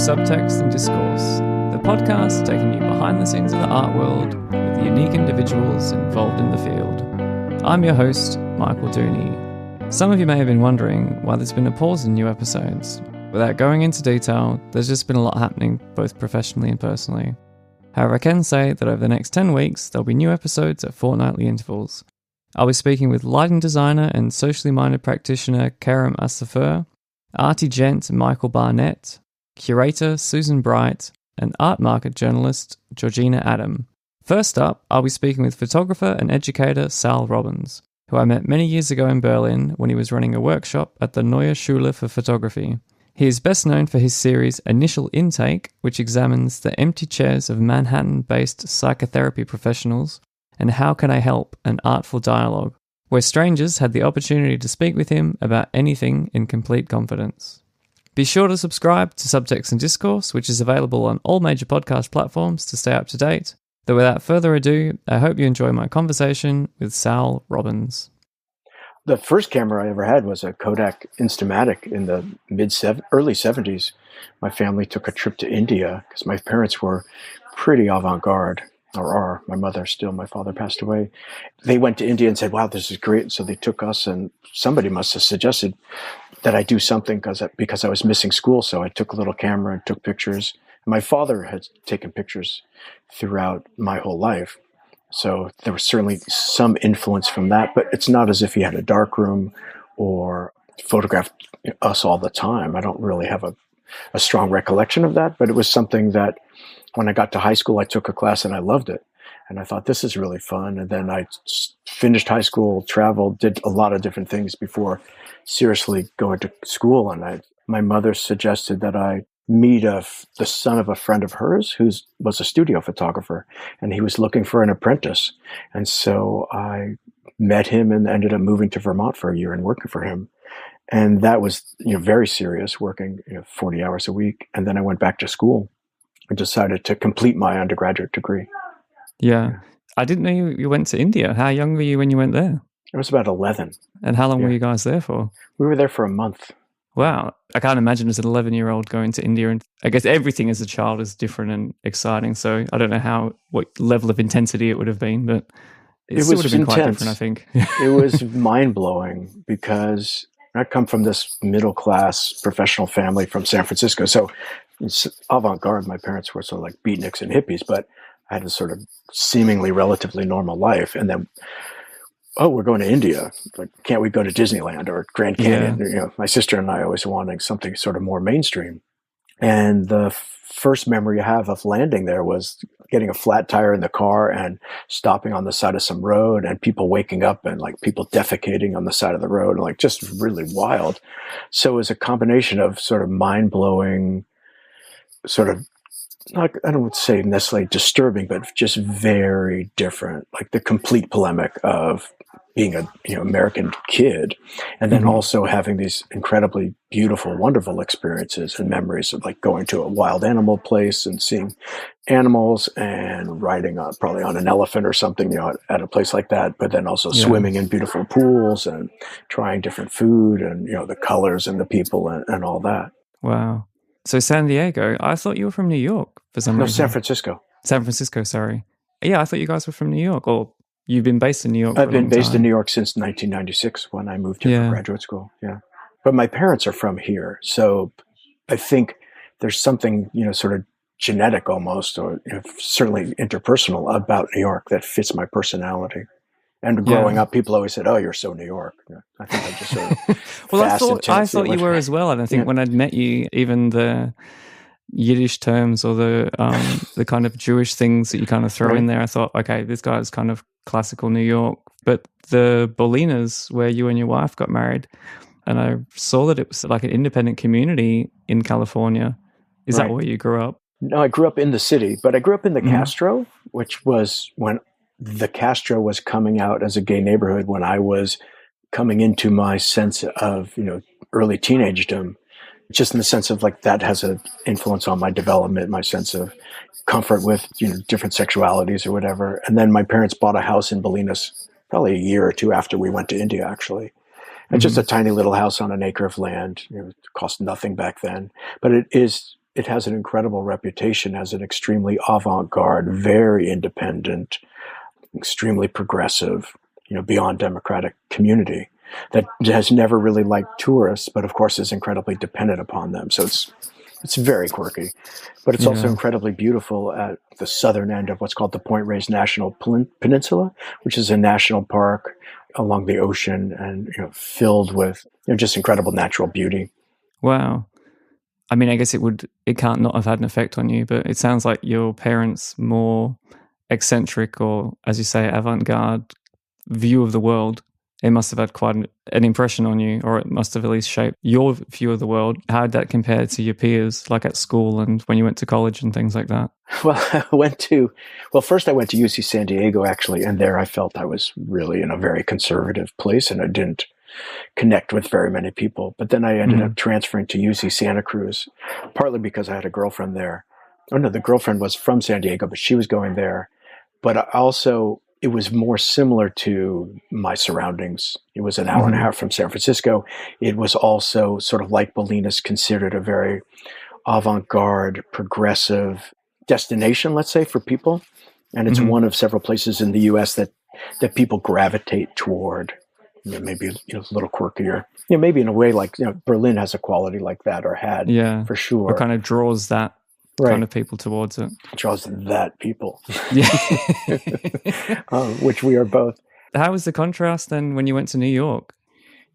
Subtext Discourse, the podcast taking you behind the scenes of the art world with the unique individuals involved in the field. I'm your host, Michael Dooney. Some of you may have been wondering why there's been a pause in new episodes. Without going into detail, there's just been a lot happening, both professionally and personally. However, I can say that over the next 10 weeks, there'll be new episodes at fortnightly intervals. I'll be speaking with lighting designer and socially minded practitioner Kerem Asafur, arty gent Michael Barnett, curator Susan Bright, and art market journalist Georgina Adam. First up, I'll be speaking with photographer and educator Saul Robbins, who I met many years ago in Berlin when he was running a workshop at the Neue Schule for Photography. He is best known for his series Initial Intake, which examines the empty chairs of Manhattan-based psychotherapy professionals and How Can I Help, an Artful Dialogue, where strangers had the opportunity to speak with him about anything in complete confidence. Be sure to subscribe to Subtext Discourse, which is available on all major podcast platforms to stay up to date. Though without further ado, I hope you enjoy my conversation with Saul Robbins. The first camera I ever had was a Kodak Instamatic in the early 70s. My family took a trip to India because my parents were pretty avant-garde, or are. My mother still, my father passed away. They went to India and said, wow, this is great. So they took us, and somebody must have suggested that I do something because I was missing school. So I took a little camera and took pictures. My father had taken pictures throughout my whole life. So there was certainly some influence from that, but it's not as if he had a dark room or photographed us all the time. I don't really have a strong recollection of that, but it was something that when I got to high school, I took a class and I loved it. And I thought, this is really fun. And then I finished high school, traveled, did a lot of different things before seriously going to school. And my mother suggested that I meet the son of a friend of hers who was a studio photographer, and he was looking for an apprentice. And so I met him and ended up moving to Vermont for a year and working for him. And that was, very serious, working 40 hours a week. And then I went back to school and decided to complete my undergraduate degree. Yeah. I didn't know you went to India. How young were you when you went there? I was about 11. And how long were you guys there for? We were there for a month. Wow. I can't imagine as an 11-year-old going to India. And I guess everything as a child is different and exciting. So I don't know what level of intensity it would have been, but it still would have been intense. Quite different, I think. It was mind-blowing because I come from this middle-class professional family from San Francisco. So it's avant-garde. My parents were sort of like beatniks and hippies, but I had a sort of seemingly relatively normal life. And then, we're going to India. Like, can't we go to Disneyland or Grand Canyon? Yeah. My sister and I always wanting something sort of more mainstream. And the first memory I have of landing there was getting a flat tire in the car and stopping on the side of some road and people waking up and like people defecating on the side of the road, and like just really wild. So it was a combination of sort of mind-blowing, sort of, I don't want to say necessarily disturbing, but just very different, like the complete polemic of being a American kid, and then also having these incredibly beautiful, wonderful experiences and memories of like going to a wild animal place and seeing animals and riding probably on an elephant or something, at a place like that, but then also swimming in beautiful pools and trying different food and, the colors and the people and all that. Wow. So San Diego, I thought you were from New York for some reason. No, San Francisco. San Francisco, sorry. Yeah, I thought you guys were from New York, or you've been based in New York for I've a long been based time. in New York since 1996 when I moved here for graduate school. Yeah. But my parents are from here. So I think there's something, sort of genetic almost, or certainly interpersonal about New York that fits my personality. And growing up, people always said, "Oh, you're so New York." I think I just sort of well, I thought you were as well, and I think when I'd met you, even the Yiddish terms or the kind of Jewish things that you kind of throw in there, I thought, okay, this guy's kind of classical New York. But the Bolinas, where you and your wife got married, and I saw that it was like an independent community in California. Is that where you grew up? No, I grew up in the city, but I grew up in the Castro, which was when the Castro was coming out as a gay neighborhood, when I was coming into my sense of, early teenagedom, just in the sense of like that has an influence on my development, my sense of comfort with, different sexualities or whatever. And then my parents bought a house in Bolinas probably a year or two after we went to India, actually. And just a tiny little house on an acre of land. It cost nothing back then, but it is it has an incredible reputation as an extremely avant-garde, very independent, extremely progressive, beyond democratic community that has never really liked tourists, but of course is incredibly dependent upon them. So it's very quirky, but it's also incredibly beautiful at the southern end of what's called the Point Reyes National Peninsula, which is a national park along the ocean and filled with just incredible natural beauty. Wow. I mean, I guess it can't not have had an effect on you, but it sounds like your parents' more eccentric or, as you say, avant-garde view of the world. It must have had quite an impression on you, or it must have at least shaped your view of the world. How did that compare to your peers, like at school and when you went to college and things like that? Well, first I went to UC San Diego, actually, and there I felt I was really in a very conservative place and I didn't connect with very many people. But then I ended up transferring to UC Santa Cruz, partly because I had a girlfriend there. Oh no, the girlfriend was from San Diego, but she was going there. But also, it was more similar to my surroundings. It was an hour and a half from San Francisco. It was also sort of like Bolinas, considered a very avant-garde, progressive destination, let's say, for people. And it's one of several places in the U.S. that people gravitate toward. Maybe a little quirkier. Maybe in a way like Berlin has a quality like that, or had, for sure. It kind of draws that kind of people towards it. Draws that people. Yeah. Which we are both. How was the contrast then when you went to New York?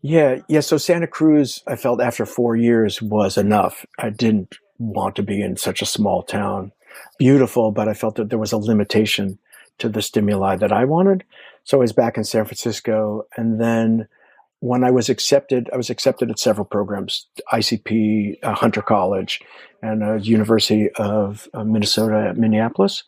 Yeah. So Santa Cruz, I felt after 4 years was enough. I didn't want to be in such a small town. Beautiful, but I felt that there was a limitation to the stimuli that I wanted. So I was back in San Francisco. And then when I was accepted at several programs, ICP, Hunter College, and University of Minnesota at Minneapolis.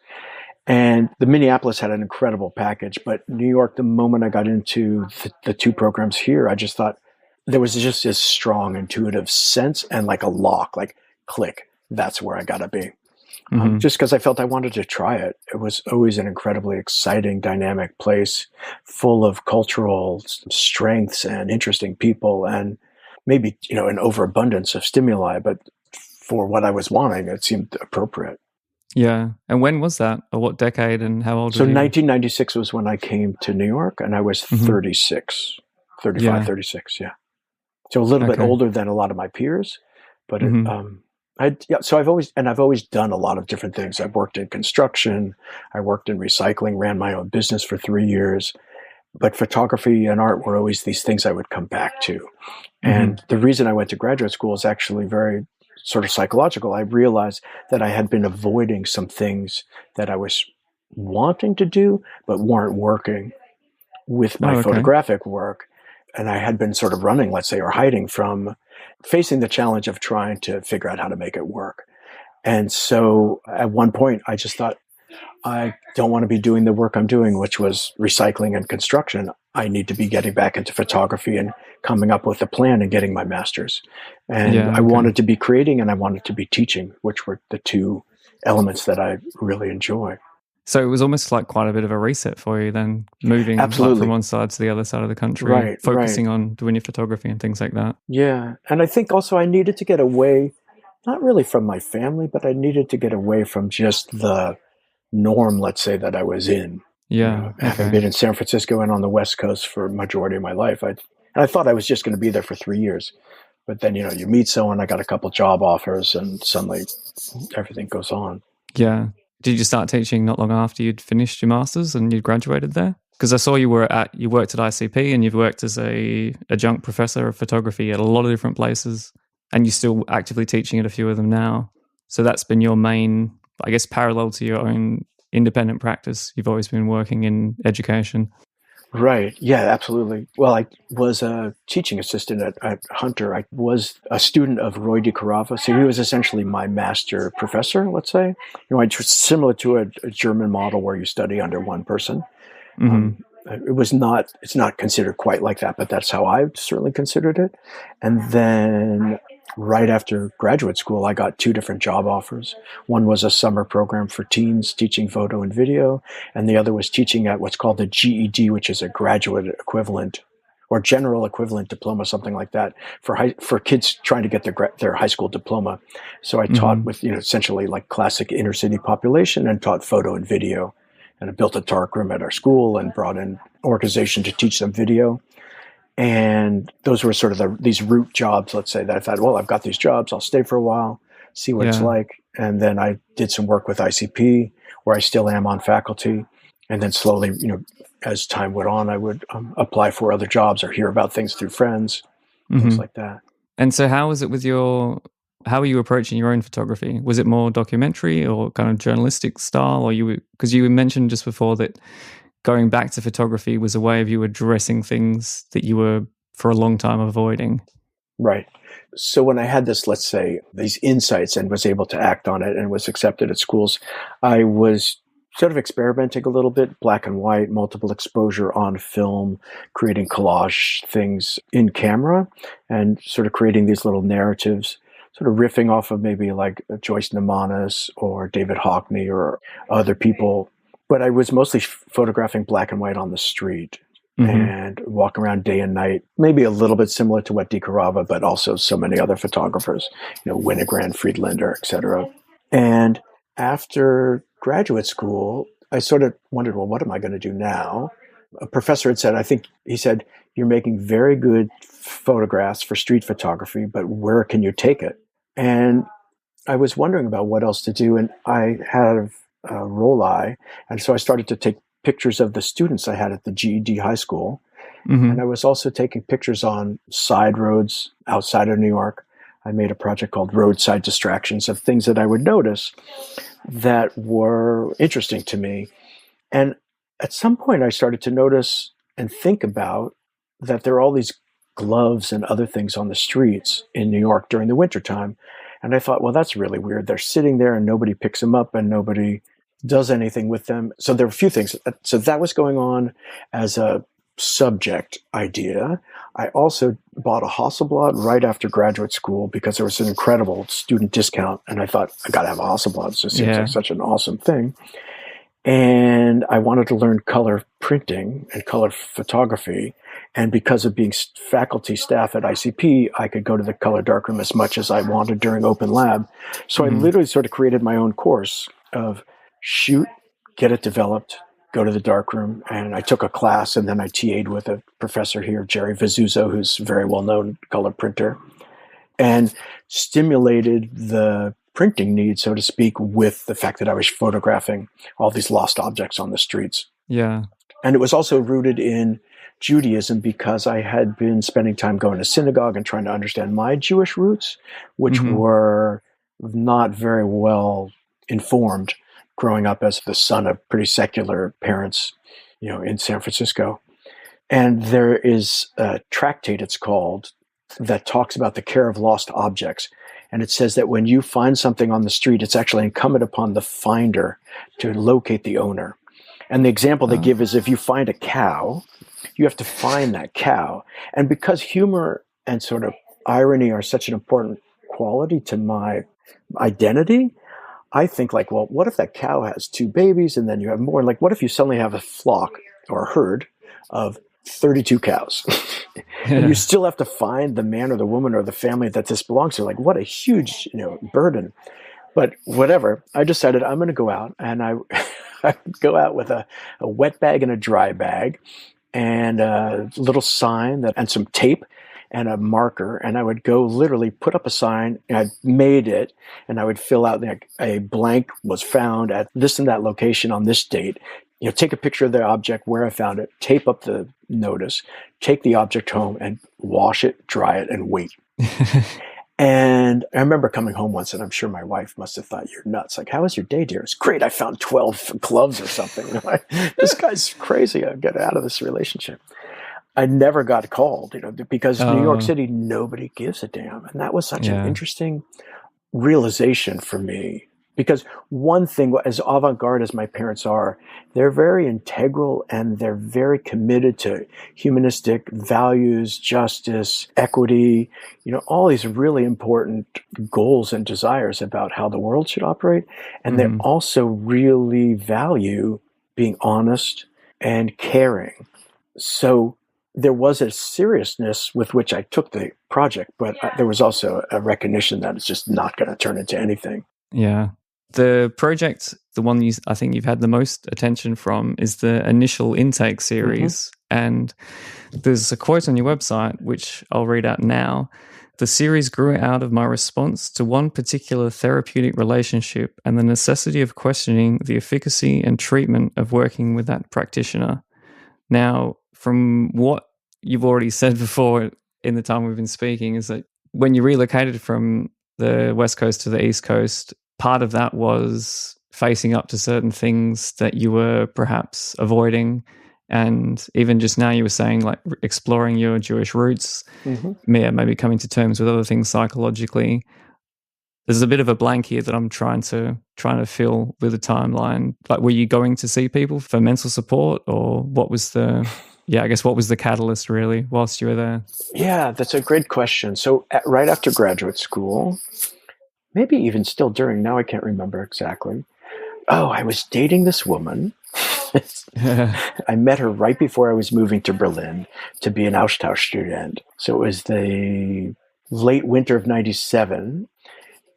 And the Minneapolis had an incredible package, but New York, the moment I got into the two programs here, I just thought there was just this strong intuitive sense and like a lock, like click, that's where I got to be. Just because I felt I wanted to try it. It was always an incredibly exciting, dynamic place full of cultural strengths and interesting people and maybe, an overabundance of stimuli. But for what I was wanting, it seemed appropriate. Yeah. And when was that? Or what decade and how old were you? 1996 was when I came to New York, and I was 36, 35, 36, yeah. So a little bit older than a lot of my peers, but so I've always done a lot of different things. I've worked in construction, I worked in recycling, ran my own business for 3 years, but photography and art were always these things I would come back to. And the reason I went to graduate school is actually very sort of psychological. I realized that I had been avoiding some things that I was wanting to do, but weren't working with my photographic work. And I had been sort of running, let's say, or hiding from facing the challenge of trying to figure out how to make it work. And so at one point, I just thought, I don't want to be doing the work I'm doing, which was recycling and construction. I need to be getting back into photography and coming up with a plan and getting my master's. And I wanted to be creating and I wanted to be teaching, which were the two elements that I really enjoy. So it was almost like quite a bit of a reset for you then, moving from one side to the other side of the country, focusing on doing your photography and things like that. Yeah. And I think also I needed to get away, not really from my family, but I needed to get away from just the norm, let's say, that I was in. Yeah. Having been in San Francisco and on the West Coast for a majority of my life, I thought I was just going to be there for 3 years. But then, you meet someone, I got a couple job offers, and suddenly everything goes on. Yeah. Did you start teaching not long after you'd finished your master's and you'd graduated there? Because I saw you worked at ICP and you've worked as a adjunct professor of photography at a lot of different places, and you're still actively teaching at a few of them now. So that's been your main, I guess, parallel to your own independent practice. You've always been working in education. Right. Yeah, absolutely. Well, I was a teaching assistant at Hunter. I was a student of Roy DeCarava. So he was essentially my master professor, let's say. Similar to a German model where you study under one person. It's not considered quite like that, but that's how I certainly considered it. And then right after graduate school, I got 2 different job offers. One was a summer program for teens teaching photo and video, and the other was teaching at what's called the GED, which is a graduate equivalent or general equivalent diploma, something like that, for kids trying to get their high school diploma. So I taught with, essentially like classic inner city population, and taught photo and video. And I built a darkroom at our school and brought in organization to teach them video. And those were sort of these root jobs, let's say, that I thought, well, I've got these jobs, I'll stay for a while, see what it's like. And then I did some work with ICP, where I still am on faculty. And then slowly, as time went on, I would apply for other jobs or hear about things through friends, things like that. And so how was it how were you approaching your own photography? Was it more documentary or kind of journalistic style? Or because you mentioned just before that going back to photography was a way of you addressing things that you were for a long time avoiding. Right. So when I had this, let's say, these insights and was able to act on it and was accepted at schools, I was sort of experimenting a little bit, black and white, multiple exposure on film, creating collage things in camera, and sort of creating these little narratives, sort of riffing off of maybe like Joyce Namanis or David Hockney or other people. But I was mostly photographing black and white on the street and walking around day and night, maybe a little bit similar to what Di Carava, but also so many other photographers, Winogrand, Friedlander, et cetera. And after graduate school, I sort of wondered, well, what am I going to do now? A professor had said, he said, you're making very good photographs for street photography, but where can you take it? And I was wondering about what else to do. And I had a roll eye. And so I started to take pictures of the students I had at the GED high school. And I was also taking pictures on side roads outside of New York. I made a project called Roadside Distractions of things that I would notice that were interesting to me. And at some point I started to notice and think about that there are all these gloves and other things on the streets in New York during the wintertime. And I thought, well, that's really weird. They're sitting there and nobody picks them up and nobody does anything with them. So there were a few things. So that was going on as a subject idea. I also bought a Hasselblad right after graduate school because there was an incredible student discount. And I thought, I got to have a Hasselblad. It just seems like such an awesome thing. And I wanted to learn color printing and color photography. And because of being faculty staff at ICP, I could go to the color darkroom as much as I wanted during open lab. So I literally sort of created my own course of shoot, get it developed, go to the darkroom. And I took a class and then I TA'd with a professor here, Jerry Vizuzzo, who's a very well-known color printer, and stimulated the printing need, so to speak, with the fact that I was photographing all these lost objects on the streets. Yeah. And it was also rooted in Judaism because I had been spending time going to synagogue and trying to understand my Jewish roots, which were not very well informed growing up as the son of pretty secular parents, in San Francisco. And there is a tractate, it's called, that talks about the care of lost objects. And it says that when you find something on the street, it's actually incumbent upon the finder to locate the owner. And the example they give is if you find a cow, you have to find that cow. And because humor and sort of irony are such an important quality to my identity, I think like, well, what if that cow has 2 babies and then you have more? Like, what if you suddenly have a flock or a herd of 32 cows and you still have to find the man or the woman or the family that this belongs to? Like, what a huge, burden. But whatever, I decided I'm going to go out, and I go out with a wet bag and a dry bag and a little sign and some tape and a marker, and I would go literally put up a sign, and I made it, and I would fill out a blank was found at this and that location on this date, take a picture of the object where I found it, tape up the notice, take the object home and wash it, dry it, and wait. And I remember coming home once, and I'm sure my wife must have thought, you're nuts. Like, how was your day, dear? It's great. I found 12 gloves or something. This guy's crazy. I'll get out of this relationship. I never got called, because New York City, nobody gives a damn. And that was such an interesting realization for me. Because one thing, as avant-garde as my parents are, they're very integral and they're very committed to humanistic values, justice, equity, all these really important goals and desires about how the world should operate. And they also really value being honest and caring. So there was a seriousness with which I took the project, but there was also a recognition that it's just not going to turn into anything. Yeah. The project, the one I think you've had the most attention from, is the initial intake series. And there's a quote on your website, which I'll read out now. The series grew out of my response to one particular therapeutic relationship and the necessity of questioning the efficacy and treatment of working with that practitioner. Now, from what you've already said before in the time we've been speaking, is that when you relocated from the West Coast to the East Coast, part of that was facing up to certain things that you were perhaps avoiding. And even just now you were saying, like, exploring your Jewish roots, maybe coming to terms with other things psychologically. There's a bit of a blank here that I'm trying to fill with a timeline. Like, were you going to see people for mental support, or what was the catalyst really whilst you were there? Yeah, that's a great question. So right after graduate school, maybe even still during, now I can't remember exactly. Oh, I was dating this woman. I met her right before I was moving to Berlin to be an Austausch student. So it was the late winter of 97.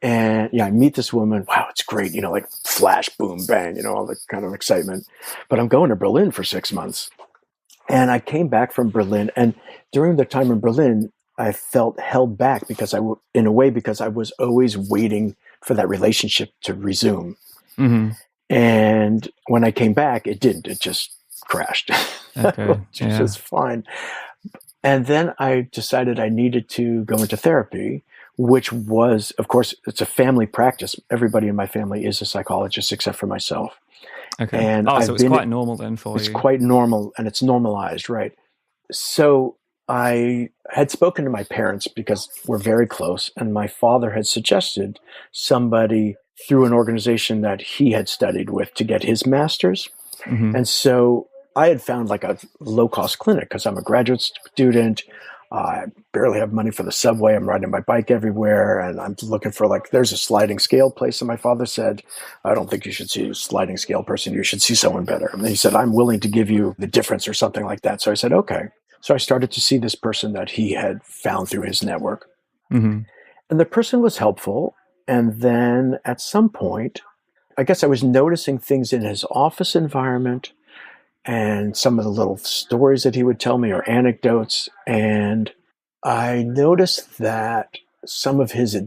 And yeah, I meet this woman. Wow, it's great. Like flash, boom, bang, all the kind of excitement. But I'm going to Berlin for 6 months. And I came back from Berlin. And during the time in Berlin, I felt held back because I was always waiting for that relationship to resume. And when I came back, it didn't. It just crashed. Okay. Which was fine. And then I decided I needed to go into therapy, which was, of course, it's a family practice. Everybody in my family is a psychologist except for myself. Okay. And so it's quite normal then for you. It's quite normal, and it's normalized, right? So I had spoken to my parents because we're very close, and my father had suggested somebody through an organization that he had studied with to get his master's. And so I had found like a low-cost clinic because I'm a graduate student. I barely have money for the subway. I'm riding my bike everywhere, and I'm looking for there's a sliding scale place. And my father said, I don't think you should see a sliding scale person. You should see someone better. And he said, I'm willing to give you the difference or something like that. So I said, okay. So I started to see this person that he had found through his network. And the person was helpful. And then at some point, I guess I was noticing things in his office environment and some of the little stories that he would tell me or anecdotes. And I noticed that some of his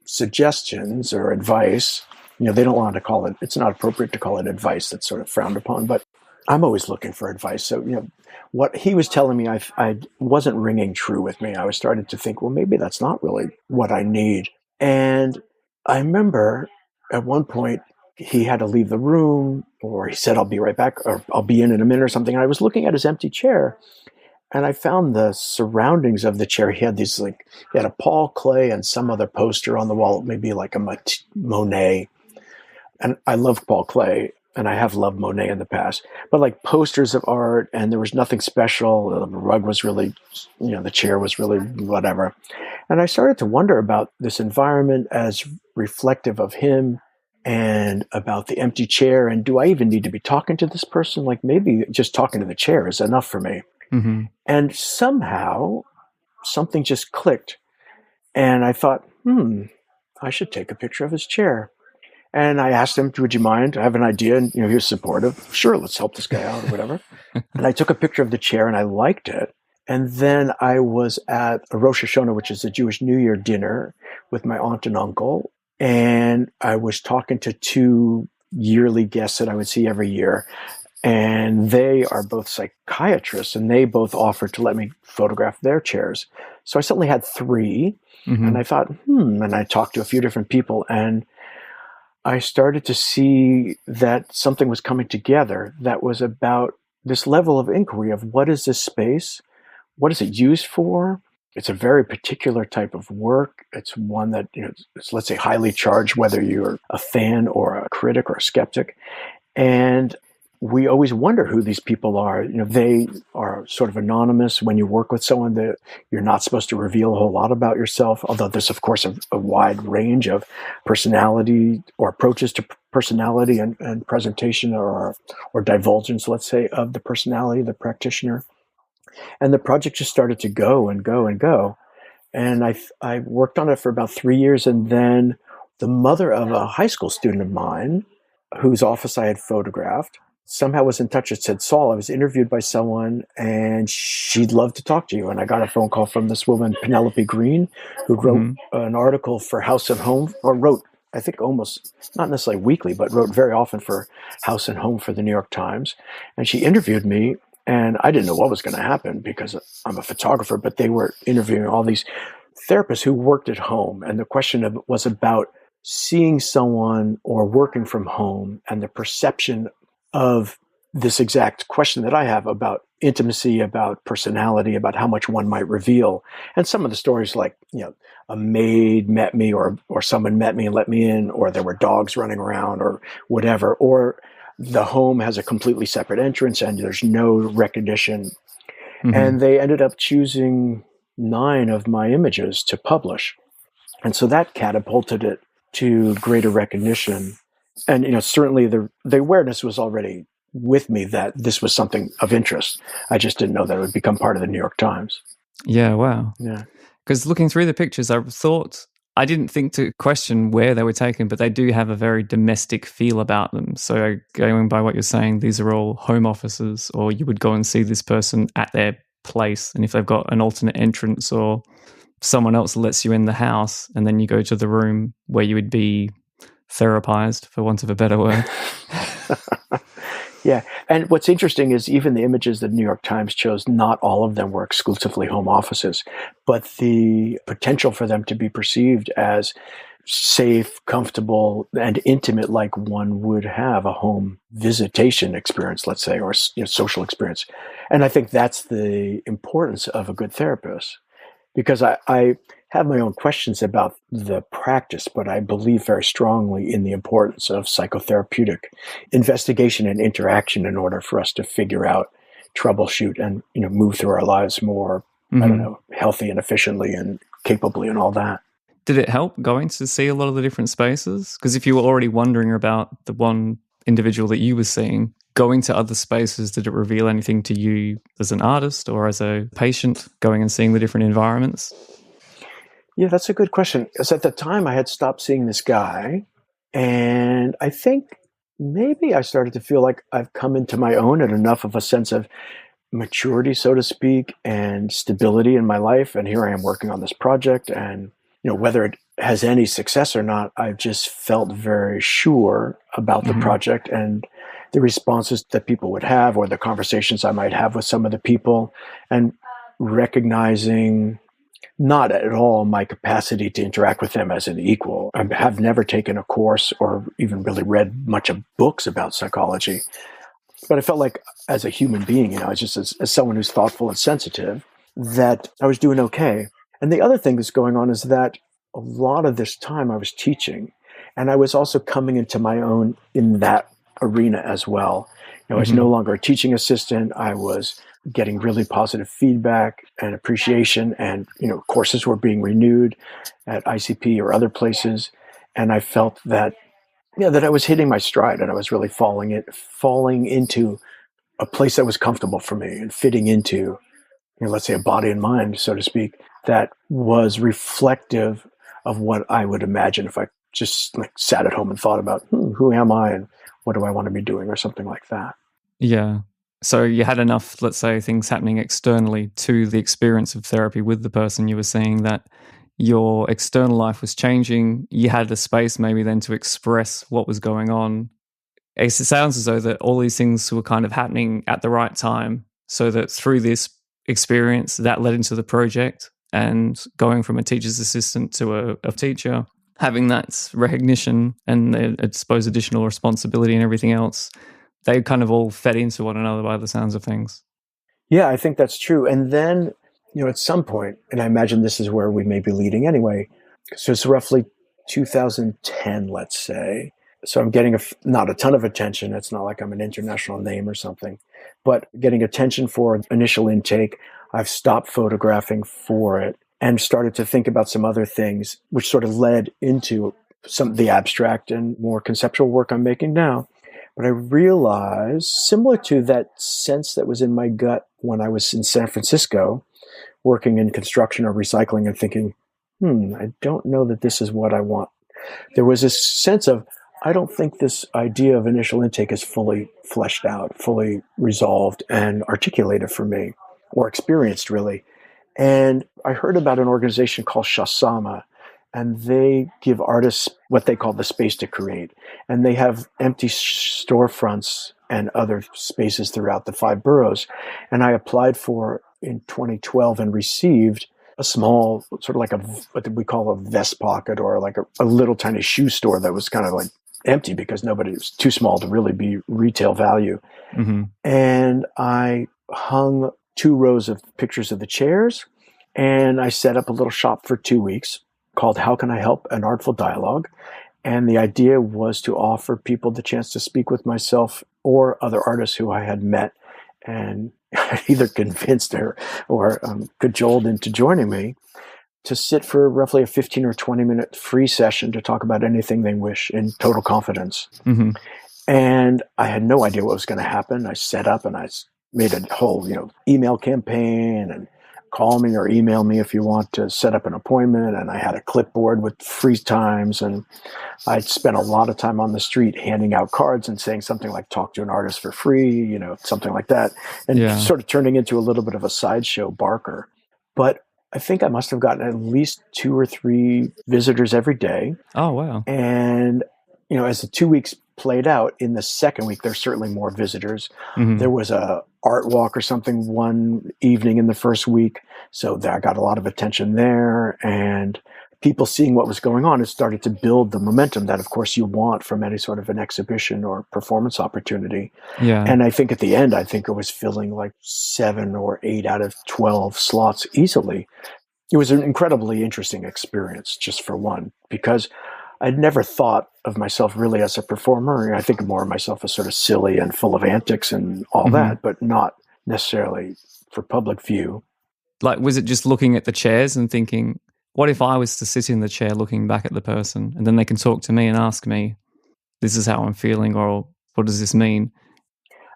suggestions or advice, they don't want to call it, it's not appropriate to call it advice. That's sort of frowned upon, but I'm always looking for advice. So, what he was telling me, I wasn't ringing true with me. I was starting to think, well, maybe that's not really what I need. And I remember at one point he had to leave the room, or he said, I'll be right back, or I'll be in a minute or something. And I was looking at his empty chair, and I found the surroundings of the chair. He had he had a Paul Klee and some other poster on the wall, maybe like a Monet. And I love Paul Klee, and I have loved Monet in the past, but posters of art, and there was nothing special. The rug was really, the chair was really whatever. And I started to wonder about this environment as reflective of him and about the empty chair. And do I even need to be talking to this person? Maybe just talking to the chair is enough for me. And somehow something just clicked. And I thought, I should take a picture of his chair. And I asked him, would you mind? I have an idea. And, he was supportive. Sure, let's help this guy out or whatever. And I took a picture of the chair and I liked it. And then I was at a Rosh Hashanah, which is a Jewish New Year dinner with my aunt and uncle. And I was talking to 2 yearly guests that I would see every year. And they are both psychiatrists, and they both offered to let me photograph their chairs. So I suddenly had 3. And I thought, and I talked to a few different people, and I started to see that something was coming together that was about this level of inquiry of what is this space? What is it used for? It's a very particular type of work. It's one that, it's, let's say, highly charged, whether you're a fan or a critic or a skeptic. And we always wonder who these people are. They are sort of anonymous. When you work with someone, that you're not supposed to reveal a whole lot about yourself, although there's, of course, a wide range of personality or approaches to personality and presentation or divulgence, let's say, of the personality of the practitioner. And the project just started to go and go and go. And I worked on it for about 3 years. And then the mother of a high school student of mine, whose office I had photographed, somehow was in touch and said, Saul, I was interviewed by someone and she'd love to talk to you. And I got a phone call from this woman, Penelope Green, who wrote an article for House and Home, or wrote, I think almost, not necessarily weekly, but wrote very often for House and Home for the New York Times. And she interviewed me, and I didn't know what was going to happen because I'm a photographer, but they were interviewing all these therapists who worked at home. And the question was about seeing someone or working from home and the perception of this exact question that I have about intimacy, about personality, about how much one might reveal. And some of the stories like, a maid met me or someone met me and let me in, or there were dogs running around or whatever, or the home has a completely separate entrance and there's no recognition. And they ended up choosing 9 of my images to publish. And so that catapulted it to greater recognition. And, certainly the awareness was already with me that this was something of interest. I just didn't know that it would become part of the New York Times. Yeah, wow. Yeah. Because looking through the pictures, I didn't think to question where they were taken, but they do have a very domestic feel about them. So going by what you're saying, these are all home offices, or you would go and see this person at their place. And if they've got an alternate entrance or someone else lets you in the house, and then you go to the room where you would be therapized, for want of a better word. Yeah. And what's interesting is even the images that the New York Times chose, not all of them were exclusively home offices, but the potential for them to be perceived as safe, comfortable, and intimate, like one would have a home visitation experience, let's say, or social experience. And I think that's the importance of a good therapist, because I have my own questions about the practice, but I believe very strongly in the importance of psychotherapeutic investigation and interaction in order for us to figure out, troubleshoot, and move through our lives more, healthy and efficiently and capably and all that. Did it help going to see a lot of the different spaces? Because if you were already wondering about the one individual that you were seeing, going to other spaces, did it reveal anything to you as an artist or as a patient, going and seeing the different environments? Yeah, that's a good question. Because at the time I had stopped seeing this guy, and I think maybe I started to feel like I've come into my own and enough of a sense of maturity, so to speak, and stability in my life. And here I am working on this project, and whether it has any success or not, I've just felt very sure about the project and the responses that people would have, or the conversations I might have with some of the people, and recognizing not at all my capacity to interact with them as an equal. I have never taken a course or even really read much of books about psychology, but I felt like as a human being, just as someone who's thoughtful and sensitive, that I was doing okay. And the other thing that's going on is that a lot of this time I was teaching, and I was also coming into my own in that arena as well. I was no longer a teaching assistant. I was getting really positive feedback and appreciation, and courses were being renewed at ICP or other places, and I felt that that I was hitting my stride, and I was really falling into a place that was comfortable for me and fitting into, let's say, a body and mind, so to speak, that was reflective of what I would imagine if I just sat at home and thought about who am I and what do I want to be doing, or something like that. Yeah. So you had enough, let's say, things happening externally to the experience of therapy with the person you were seeing, that your external life was changing. You had the space maybe then to express what was going on. It sounds as though that all these things were kind of happening at the right time, so that through this experience that led into the project, and going from a teacher's assistant to a teacher, having that recognition and I suppose additional responsibility and everything else, they kind of all fed into one another by the sounds of things. Yeah, I think that's true. And then, at some point, and I imagine this is where we may be leading anyway, so it's roughly 2010, let's say. So I'm getting not a ton of attention. It's not like I'm an international name or something, but getting attention for initial intake. I've stopped photographing for it and started to think about some other things, which sort of led into some of the abstract and more conceptual work I'm making now. But I realized, similar to that sense that was in my gut when I was in San Francisco, working in construction or recycling and thinking, I don't know that this is what I want. There was this sense of, I don't think this idea of initial intake is fully fleshed out, fully resolved and articulated for me, or experienced really. And I heard about an organization called Shasama, and they give artists what they call the space to create. And they have empty storefronts and other spaces throughout the 5 boroughs. And I applied for in 2012 and received a small, sort of like what we call a vest pocket, or like a little tiny shoe store that was kind of like empty because nobody, it was too small to really be retail value. Mm-hmm. And I hung 2 rows of pictures of the chairs, and I set up a little shop for 2 weeks called How Can I Help? An Artful Dialogue. And the idea was to offer people the chance to speak with myself or other artists who I had met and either convinced or cajoled into joining me, to sit for roughly a 15 or 20 minute free session to talk about anything they wish in total confidence. Mm-hmm. And I had no idea what was going to happen. I set up and I made a whole, email campaign, and call me or email me if you want to set up an appointment. And I had a clipboard with free times, and I spent a lot of time on the street handing out cards and saying something like, talk to an artist for free, something like that. And sort of turning into a little bit of a sideshow barker. But I think I must have gotten at least 2 or 3 visitors every day. Oh, wow. And, as the 2 weeks played out, in the second week, there's certainly more visitors. Mm-hmm. There was a art walk or something one evening in the first week. So I got a lot of attention there, and people seeing what was going on, it started to build the momentum that, of course, you want from any sort of an exhibition or performance opportunity. Yeah. And I think at the end, it was filling like 7 or 8 out of 12 slots easily. It was an incredibly interesting experience, just for one, because I'd never thought of myself really as a performer. I think more of myself as sort of silly and full of antics and all that, but not necessarily for public view. Like, was it just looking at the chairs and thinking, what if I was to sit in the chair looking back at the person, and then they can talk to me and ask me, this is how I'm feeling, or what does this mean?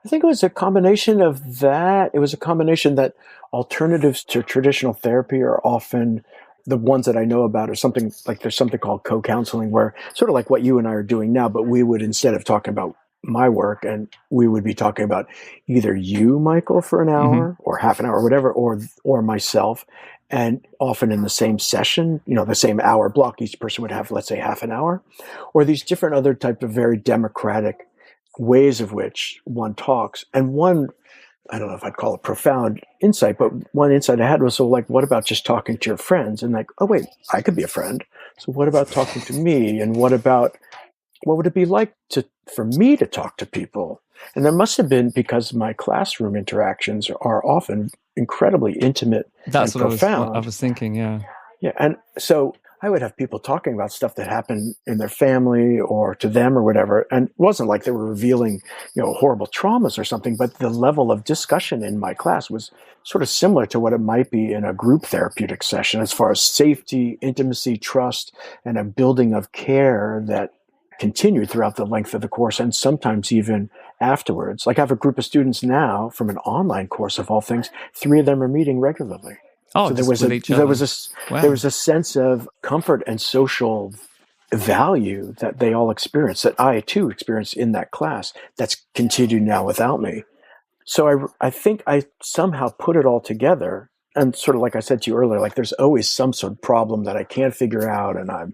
I think it was a combination of that. It was a combination that alternatives to traditional therapy are often, the ones that I know about, are something like, there's something called co-counseling, where sort of like what you and I are doing now, but we would, instead of talking about my work, and we would be talking about either you, Michael, for an hour or half an hour, or whatever, or myself. And often in the same session, the same hour block, each person would have, let's say, half an hour, or these different other type of very democratic ways of which one talks. And one, I don't know if I'd call it profound insight, but one insight I had was, so like, what about just talking to your friends? And like, oh wait, I could be a friend. So what about talking to me? And what would it be like for me to talk to people? And there must have been, because my classroom interactions are often incredibly intimate and profound. What I was thinking, yeah. Yeah, and so I would have people talking about stuff that happened in their family or to them or whatever. And it wasn't like they were revealing, horrible traumas or something, but the level of discussion in my class was sort of similar to what it might be in a group therapeutic session, as far as safety, intimacy, trust, and a building of care that continued throughout the length of the course, and sometimes even afterwards. Like, I have a group of students now from an online course, of all things. 3 of them are meeting regularly. Oh, so there was a sense of comfort and social value that they all experienced, that I too experienced in that class, that's continued now without me. So I think I somehow put it all together, and sort of like I said to you earlier, like, there's always some sort of problem that I can't figure out, and I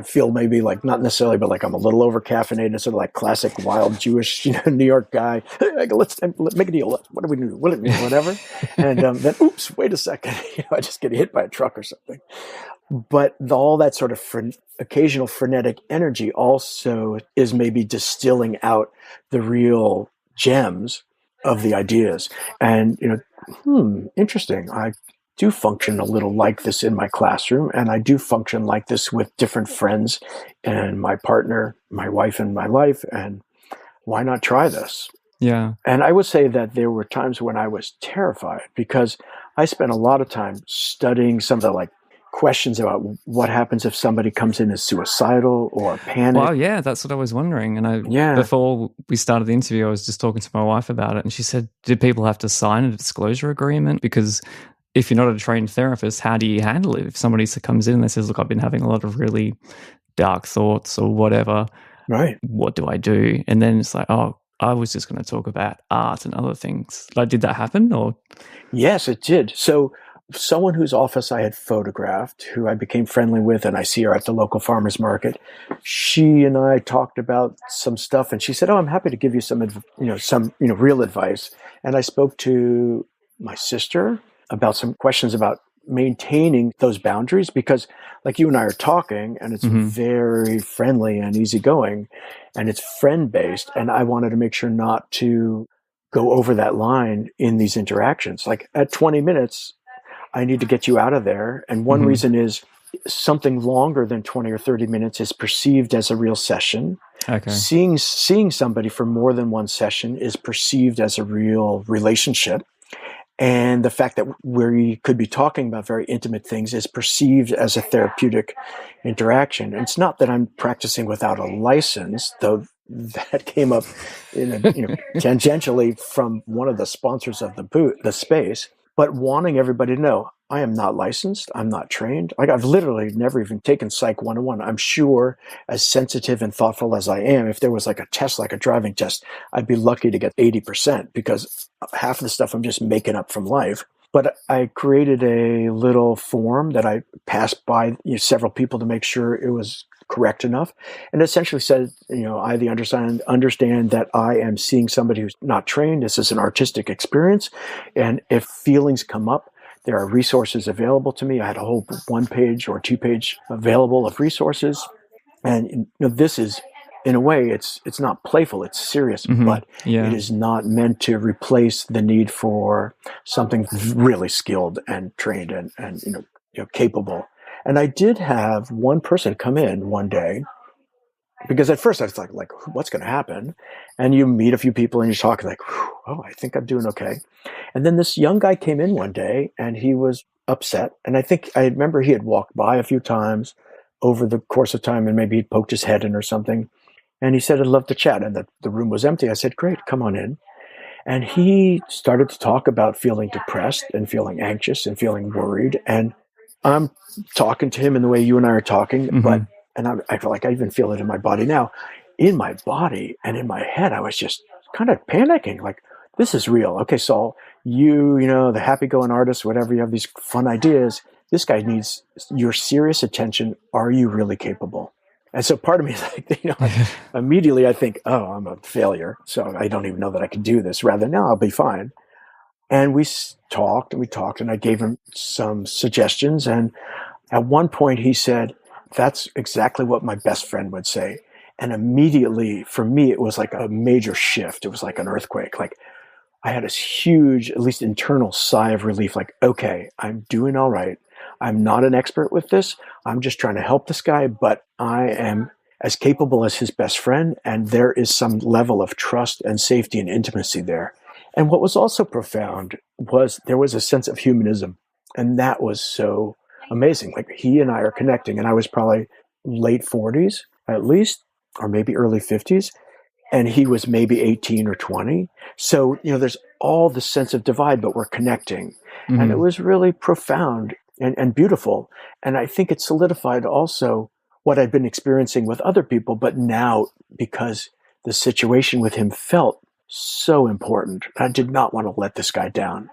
feel maybe like, not necessarily, but like I'm a little over caffeinated, sort of like classic wild Jewish, New York guy. Let's make a deal. What do we do? Whatever. And then, oops, wait a second. I just get hit by a truck or something. But all that sort of occasional frenetic energy also is maybe distilling out the real gems of the ideas. And, interesting. I do function a little like this in my classroom, and I do function like this with different friends and my partner, my wife in my life, and why not try this? Yeah. And I would say that there were times when I was terrified, because I spent a lot of time studying some of the like questions about what happens if somebody comes in as suicidal or panic. Well, yeah, that's what I was wondering. And before we started the interview, I was just talking to my wife about it, and she said, do people have to sign a disclosure agreement? Because if you're not a trained therapist, how do you handle it? If somebody comes in and says, look, I've been having a lot of really dark thoughts or whatever, right? What do I do? And then it's like, oh, I was just going to talk about art and other things. Like, did that happen? Or yes, it did. So someone whose office I had photographed, who I became friendly with, and I see her at the local farmer's market, she and I talked about some stuff, and she said, oh, I'm happy to give you some real advice. And I spoke to my sister about some questions about maintaining those boundaries, because like you and I are talking, and it's very friendly and easygoing, and it's friend-based, and I wanted to make sure not to go over that line in these interactions. Like at 20 minutes, I need to get you out of there. And one reason is something longer than 20 or 30 minutes is perceived as a real session. Okay. Seeing somebody for more than one session is perceived as a real relationship. And the fact that we could be talking about very intimate things is perceived as a therapeutic interaction. And it's not that I'm practicing without a license, though that came up tangentially from one of the sponsors of the space, but wanting everybody to know, I am not licensed. I'm not trained. Like, I've literally never even taken Psych 101. I'm sure, as sensitive and thoughtful as I am, if there was like a test, like a driving test, I'd be lucky to get 80%, because half of the stuff I'm just making up from life. But I created a little form that I passed by several people to make sure it was correct enough, and essentially said, I understand that I am seeing somebody who's not trained. This is an artistic experience, and if feelings come up, there are resources available to me. I had a whole 1-page or 2-page available of resources, and this is, in a way, it's not playful, it's serious, but it is not meant to replace the need for something really skilled and trained and capable. And I did have one person come in one day, because at first I was like, what's going to happen? And you meet a few people and you talk like, oh, I think I'm doing okay. And then this young guy came in one day and he was upset. And I remember he had walked by a few times over the course of time, and maybe he'd poked his head in or something. And he said, I'd love to chat. And the room was empty. I said, great, come on in. And he started to talk about feeling depressed and feeling anxious and feeling worried. And I'm talking to him in the way you and I are talking, I feel like I even feel it in my body now. In my body and in my head, I was just kind of panicking, like, this is real. Okay, Saul, the happy-going artist, whatever, you have these fun ideas. This guy needs your serious attention. Are you really capable? And so part of me is like, immediately I think, oh, I'm a failure, so I don't even know that I can do this. Rather, no, I'll be fine. And we talked, and I gave him some suggestions. And at one point he said, that's exactly what my best friend would say. And immediately, for me, it was like a major shift. It was like an earthquake. Like, I had this huge, at least internal sigh of relief, like, okay, I'm doing all right. I'm not an expert with this. I'm just trying to help this guy, but I am as capable as his best friend. And there is some level of trust and safety and intimacy there. And what was also profound was there was a sense of humanism. And that was so amazing. Like, he and I are connecting, and I was probably late 40s at least, or maybe early 50s. And he was maybe 18 or 20. So, there's all the sense of divide, but we're connecting. And it was really profound and beautiful. And I think it solidified also what I'd been experiencing with other people, but now, because the situation with him felt so important, I did not want to let this guy down.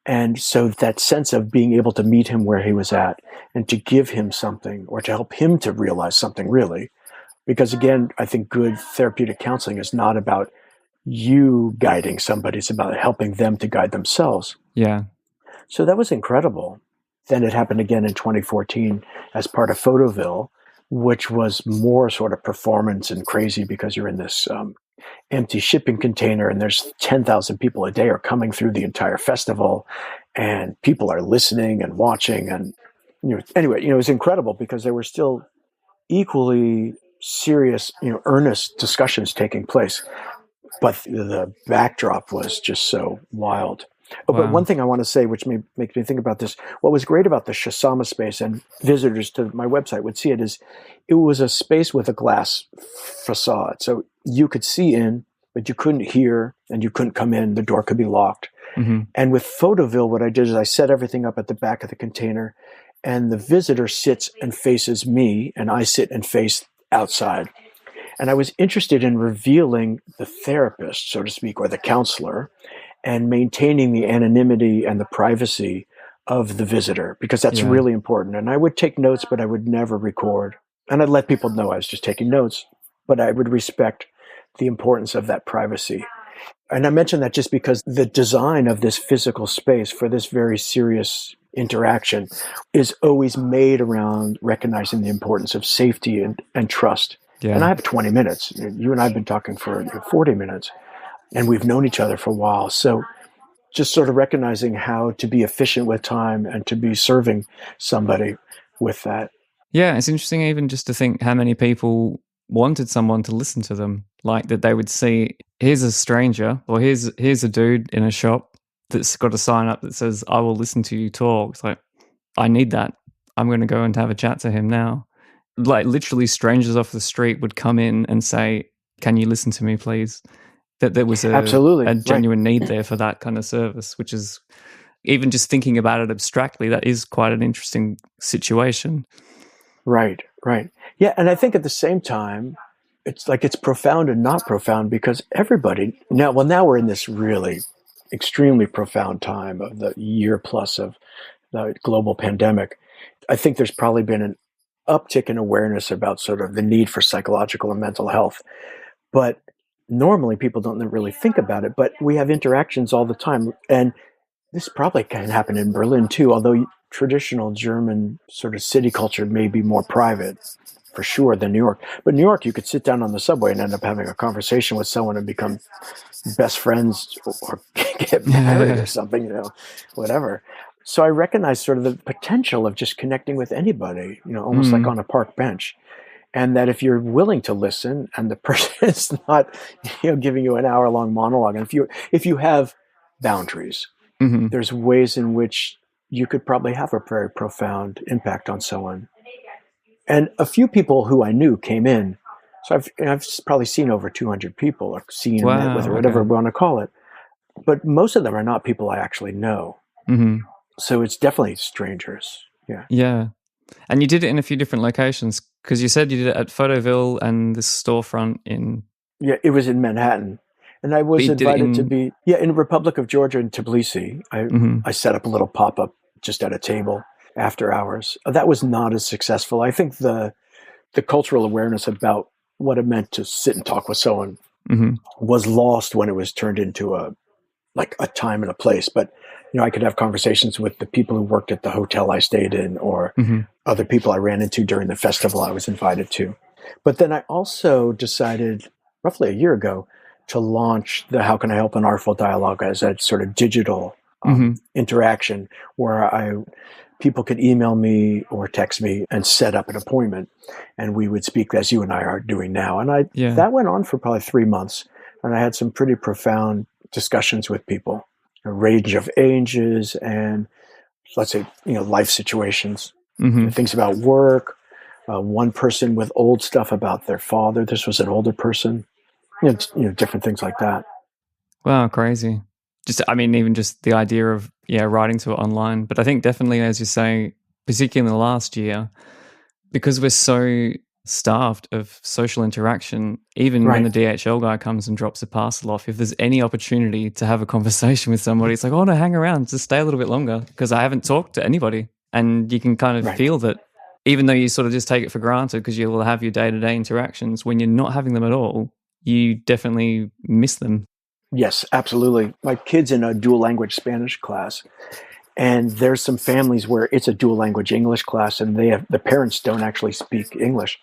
And so that sense of being able to meet him where he was at and to give him something, or to help him to realize something, really. Because again, I think good therapeutic counseling is not about you guiding somebody. It's about helping them to guide themselves. Yeah. So that was incredible. Then it happened again in 2014 as part of Photoville, which was more sort of performance and crazy, because you're in this empty shipping container and there's 10,000 people a day are coming through the entire festival, and people are listening and watching. And anyway, it was incredible, because there were still equally serious, earnest discussions taking place, but the backdrop was just so wild. Oh, but one Wow. thing I want to say, which makes me think about this, what was great about the Shasama space, and visitors to my website would see it, is it was a space with a glass facade. So you could see in, but you couldn't hear, and you couldn't come in. The door could be locked. Mm-hmm. And with Photoville, what I did is I set everything up at the back of the container, and the visitor sits and faces me, and I sit and face outside. And I was interested in revealing the therapist, so to speak, or the counselor, and maintaining the anonymity and the privacy of the visitor, because that's Yeah. really important. And I would take notes, but I would never record. And I'd let people know I was just taking notes, but I would respect the importance of that privacy. And I mention that just because the design of this physical space for this very serious interaction is always made around recognizing the importance of safety and trust. Yeah. And I have 20 minutes. You and I have been talking for 40 minutes, and we've known each other for a while. So just sort of recognizing how to be efficient with time and to be serving somebody with that. Yeah, it's interesting even just to think how many people wanted someone to listen to them. Like that they would see, here's a stranger, or here's a dude in a shop that's got a sign up that says, I will listen to you talk. It's like, I need that. I'm going to go and have a chat to him now. Like literally strangers off the street would come in and say, can you listen to me, please? That there was Absolutely, a right. genuine need there for that kind of service, which is, even just thinking about it abstractly, that is quite an interesting situation. Right. Yeah, and I think at the same time, it's like it's profound and not profound, because everybody now we're in this really extremely profound time of the year plus of the global pandemic. I think there's probably been an uptick in awareness about sort of the need for psychological and mental health. But normally people don't really think about it, but we have interactions all the time. And this probably can happen in Berlin too, although traditional German sort of city culture may be more private, for sure, than New York. But New York, you could sit down on the subway and end up having a conversation with someone and become best friends or get married or something, whatever. So I recognize sort of the potential of just connecting with anybody, almost like on a park bench. And that if you're willing to listen and the person is not, giving you an hour-long monologue, and if you have boundaries, Mm-hmm. there's ways in which you could probably have a very profound impact on someone. And a few people who I knew came in. So I've probably seen over 200 people, or seen, Wow, met with, or whatever okay. we want to call it. But most of them are not people I actually know. Mm-hmm. So it's definitely strangers. Yeah. Yeah. And you did it in a few different locations, because you said you did it at Photoville and this storefront in... Yeah, it was in Manhattan. And I was invited to be, in Republic of Georgia in Tbilisi. I set up a little pop-up just at a table after hours. That was not as successful. I think the cultural awareness about what it meant to sit and talk with someone was lost when it was turned into a time and a place. But, I could have conversations with the people who worked at the hotel I stayed in, or other people I ran into during the festival I was invited to. But then I also decided roughly a year ago to launch the How Can I Help an Artful Dialogue as a sort of digital interaction where people could email me or text me and set up an appointment, and we would speak as you and I are doing now. And that went on for probably 3 months, and I had some pretty profound discussions with people, a range of ages and, let's say, life situations, things about work. One person with old stuff about their father. This was an older person. Different things like that. Wow, crazy. Even just the idea of, writing to it online. But I think definitely, as you say, particularly in the last year, because we're so starved of social interaction, even when the DHL guy comes and drops a parcel off, if there's any opportunity to have a conversation with somebody, it's like, oh no, hang around, just stay a little bit longer, because I haven't talked to anybody. And you can kind of feel that, even though you sort of just take it for granted because you will have your day-to-day interactions, when you're not having them at all, you definitely miss them. Yes, absolutely. My kid's in a dual language Spanish class, and there's some families where it's a dual language English class, and the parents don't actually speak English.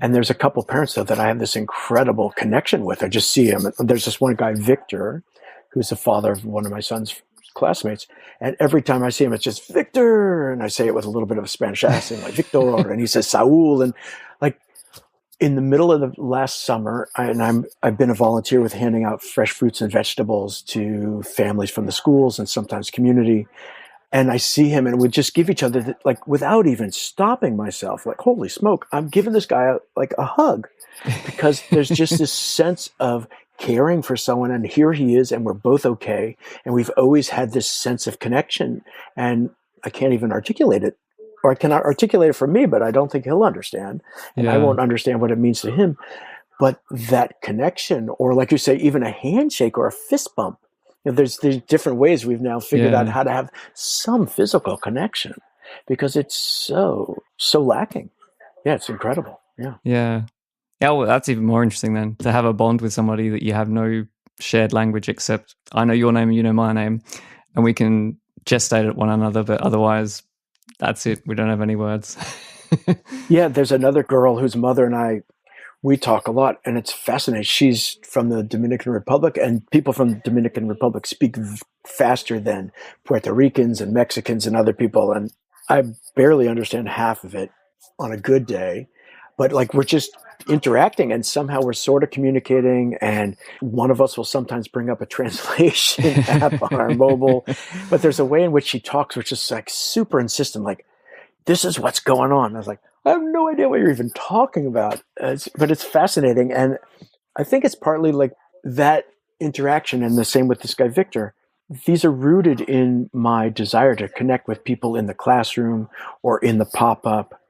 And there's a couple parents, though, that I have this incredible connection with. I just see him. There's this one guy, Victor, who's the father of one of my son's classmates. And every time I see him, it's just Victor. And I say it with a little bit of a Spanish accent, like Victor. And he says Saul. And in the middle of the last summer, I've been a volunteer with handing out fresh fruits and vegetables to families from the schools and sometimes community. And I see him, and we just give each other, like, without even stopping myself, like, holy smoke, I'm giving this guy a hug, because there's just this sense of caring for someone, and here he is, and we're both okay. And we've always had this sense of connection, and I can't even articulate it, or I cannot articulate it for me, but I don't think he'll understand, and I won't understand what it means to him. But that connection, or like you say, even a handshake or a fist bump, there's different ways we've now figured out how to have some physical connection, because it's so lacking. Yeah, it's incredible. Yeah. Yeah. Yeah, well, that's even more interesting then, to have a bond with somebody that you have no shared language except I know your name and you know my name, and we can gestate at one another, but otherwise that's it. We don't have any words. Yeah, there's another girl whose mother and we talk a lot, and it's fascinating. She's from the Dominican Republic, and people from the Dominican Republic speak faster than Puerto Ricans and Mexicans and other people, and I barely understand half of it on a good day. But like, we're just interacting, and somehow we're sort of communicating, and one of us will sometimes bring up a translation app on our mobile, but there's a way in which she talks which is like super insistent, like, this is what's going on. I was like, I have no idea what you're even talking about. But it's fascinating. And I think it's partly like that interaction, and the same with this guy, Victor. These are rooted in my desire to connect with people in the classroom or in the pop-up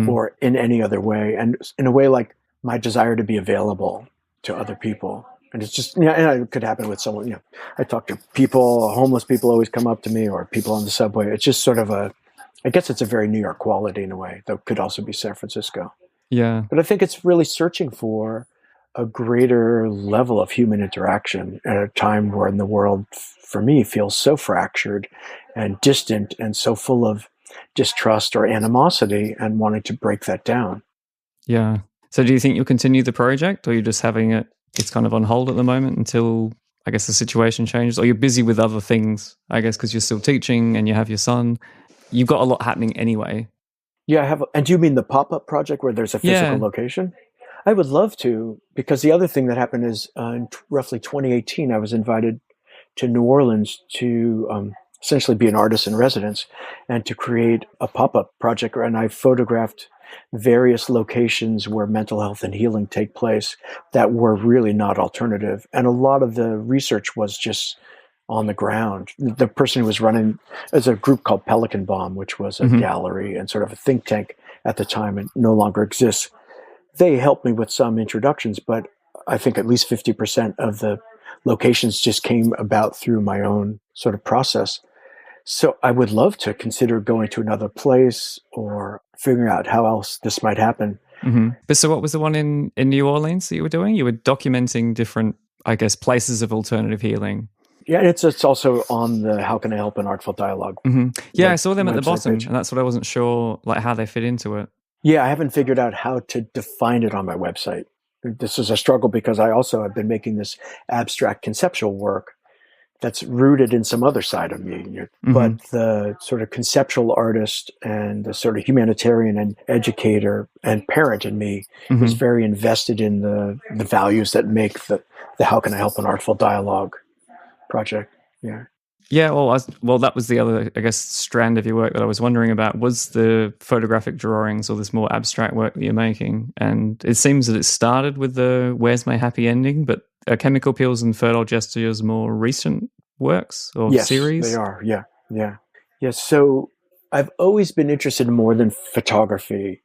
or in any other way. And in a way, like my desire to be available to other people. And it's just, and it could happen with someone, I talk to people, homeless people always come up to me, or people on the subway. It's just sort of I guess it's a very New York quality in a way, though it could also be San Francisco. Yeah. But I think it's really searching for a greater level of human interaction at a time where in the world, for me, feels so fractured and distant and so full of distrust or animosity, and wanting to break that down. Yeah. So do you think you'll continue the project, or you're just having it's kind of on hold at the moment until, I guess, the situation changes, or you're busy with other things, I guess, because you're still teaching and you have your son? You've got a lot happening anyway. Yeah, I have. And do you mean the pop-up project where there's a physical location? I would love to, because the other thing that happened is in roughly 2018, I was invited to New Orleans to essentially be an artist in residence and to create a pop-up project. And I photographed various locations where mental health and healing take place that were really not alternative. And a lot of the research was just on the ground. The person who was running is a group called Pelican Bomb, which was a gallery and sort of a think tank at the time, and no longer exists. They helped me with some introductions, but I think at least 50% of the locations just came about through my own sort of process. So I would love to consider going to another place or figuring out how else this might happen. But so what was the one in New Orleans that you were doing? You were documenting different, I guess, places of alternative healing. Yeah, it's also on the How Can I Help an Artful Dialogue. Yeah, I saw them at the bottom, page. And that's what I wasn't sure, like, how they fit into it. Yeah, I haven't figured out how to define it on my website. This is a struggle, because I also have been making this abstract conceptual work that's rooted in some other side of me. But the sort of conceptual artist and the sort of humanitarian and educator and parent in me is very invested in the values that make the How Can I Help an Artful Dialogue project. Yeah, well, that was the other, I guess, strand of your work that I was wondering about, was the photographic drawings or this more abstract work that you're making. And it seems that it started with the Where's My Happy Ending, but are Chemical Peels and Fertile Gestures more recent works or series? Yes, they are. Yeah. So I've always been interested in more than photography,